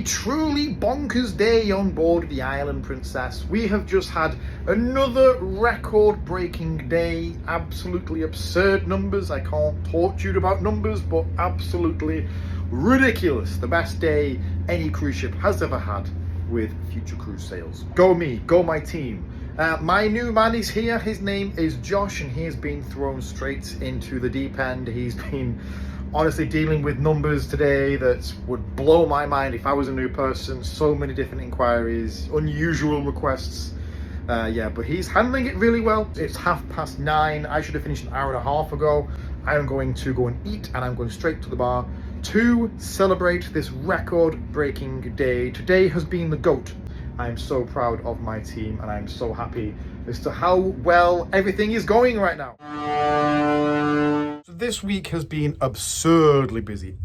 Truly bonkers day on board the Island Princess. We have just had another record-breaking day. Absolutely absurd numbers. I can't talk to you about numbers, but absolutely ridiculous. The best day any cruise ship has ever had with Future Cruise Sales. Go me, go my team. My new man is here. His name is Josh, and he has been thrown straight into the deep end. He's been honestly dealing with numbers today that would blow my mind if I was a new person. So many different inquiries, unusual requests. But he's handling it really well. It's 9:30. I should have finished an hour and a half ago. I am going to go and eat, and I'm going straight to the bar to celebrate this record-breaking day. Today has been the GOAT. I'm so proud of my team, and I'm so happy as to how well everything is going right now. So this week has been absurdly busy,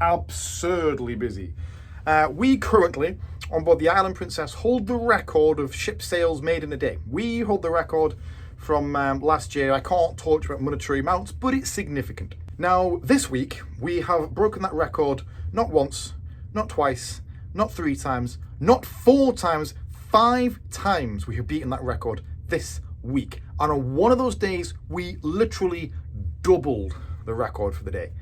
we currently, on board the Island Princess, hold the record of ship sales made in a day. We hold the record from last year. I can't talk to you about monetary amounts, but it's significant. Now, this week, we have broken that record not once, not twice, not 3 times, not 4 times, 5 times we have beaten that record this week. And on one of those days, we literally doubled the record for the day.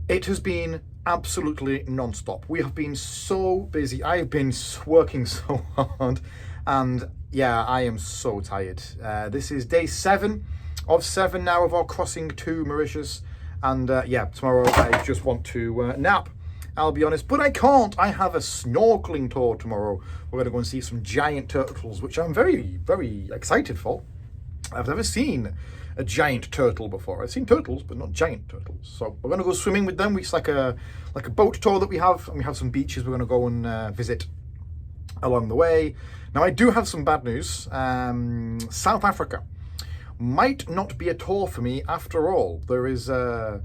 It has been absolutely non-stop. We have been so busy. I have been working so hard, and yeah, I am so tired. This is day 7 of 7 now of our crossing to Mauritius, and tomorrow I just want to nap, I'll be honest, but I can't. I have a snorkeling tour tomorrow. We're going to go and see some giant turtles, which I'm very, very excited for. I've never seen a giant turtle before. I've seen turtles, but not giant turtles. So we're going to go swimming with them. It's like a boat tour that we have, and we have some beaches we're going to go and visit along the way. Now, I do have some bad news. South Africa might not be a tour for me after all. There is some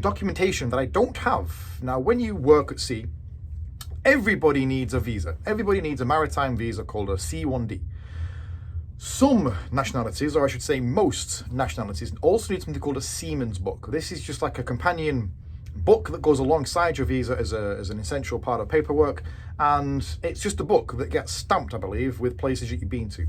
documentation that I don't have. Now, when you work at sea, everybody needs a visa. Everybody needs a maritime visa called a C1D. Some nationalities, or I should say most nationalities, also need something called a seaman's book. This is just like a companion book that goes alongside your visa as an essential part of paperwork, and it's just a book that gets stamped, I believe, with places that you've been to.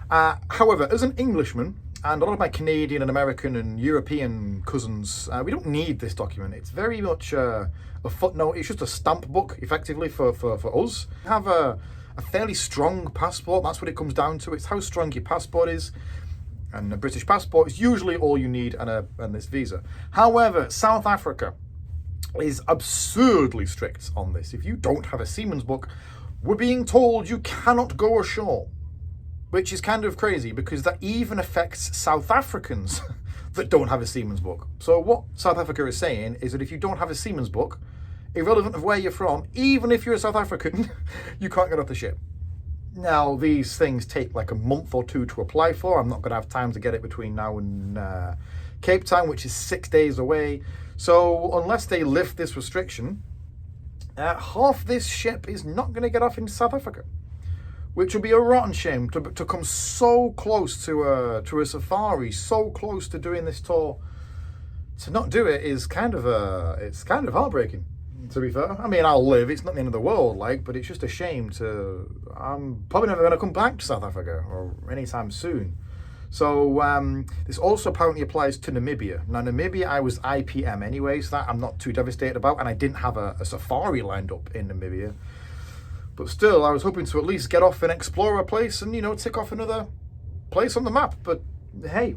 However, as an Englishman, and a lot of my Canadian and American and European cousins, we don't need this document. It's very much a footnote. It's just a stamp book, effectively, for us. We have a fairly strong passport. That's what it comes down to. It's how strong your passport is. And a British passport is usually all you need, and this visa. However, South Africa is absurdly strict on this. If you don't have a seaman's book, we're being told you cannot go ashore. Which is kind of crazy, because that even affects South Africans that don't have a seaman's book. So what South Africa is saying is that if you don't have a seaman's book, irrelevant of where you're from, even if you're a South African, you can't get off the ship. Now, these things take like a month or 2 to apply for. I'm not going to have time to get it between now and Cape Town, which is 6 days away. So unless they lift this restriction, half this ship is not going to get off in South Africa, which will be a rotten shame to come so close to a safari, so close to doing this tour. To not do it is kind of heartbreaking, to be fair. I mean, I'll live, it's not the end of the world, but it's just a shame I'm probably never going to come back to South Africa or anytime soon. So this also apparently applies to Namibia. Now, Namibia, I was IPM anyway, so that I'm not too devastated about, and I didn't have a safari lined up in Namibia. But still, I was hoping to at least get off and explore a place and, tick off another place on the map. But hey,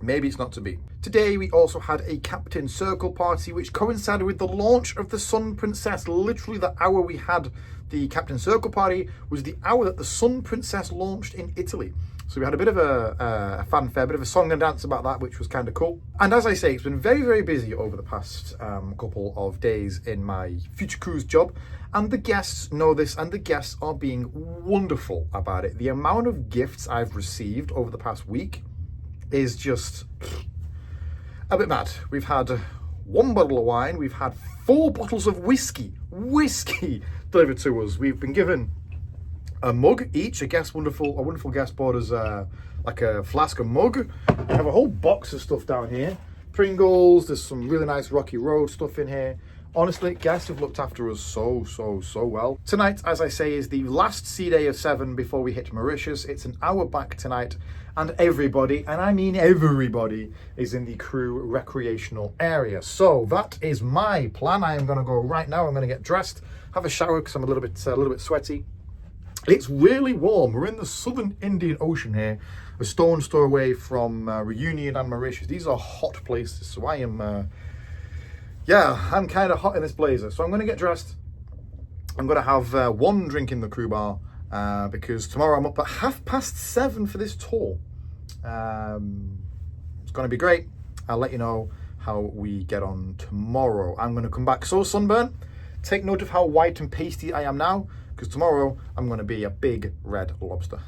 maybe it's not to be. Today, we also had a Captain Circle party, which coincided with the launch of the Sun Princess. Literally, the hour we had the Captain Circle party was the hour that the Sun Princess launched in Italy. So we had a bit of a fanfare, a bit of a song and dance about that, which was kind of cool. And as I say, it's been very, very busy over the past couple of days in my Future Cruise job. And the guests know this, and the guests are being wonderful about it. The amount of gifts I've received over the past week is just a bit mad. We've had 1 bottle of wine. We've had 4 bottles of whiskey delivered to us. We've been given a mug each. A wonderful guest bought us like a flask of mug. We have a whole box of stuff down here. Pringles, there's some really nice Rocky Road stuff in here. Honestly, guests have looked after us so well. Tonight, as I say, is the last sea day of 7 before we hit Mauritius. It's an hour back tonight, and everybody, and I mean everybody, is in the crew recreational area. So that is my plan. I am going to go right now. I'm going to get dressed, have a shower because I'm a little bit sweaty. It's really warm. We're in the southern Indian Ocean here, a stone's throw away from Reunion and Mauritius. These are hot places, so I am... yeah, I'm kind of hot in this blazer. So I'm going to get dressed. I'm going to have one drink in the crew bar because tomorrow I'm up at 7:30 for this tour. It's going to be great. I'll let you know how we get on tomorrow. I'm going to come back so sunburnt. Take note of how white and pasty I am now because tomorrow I'm going to be a big red lobster.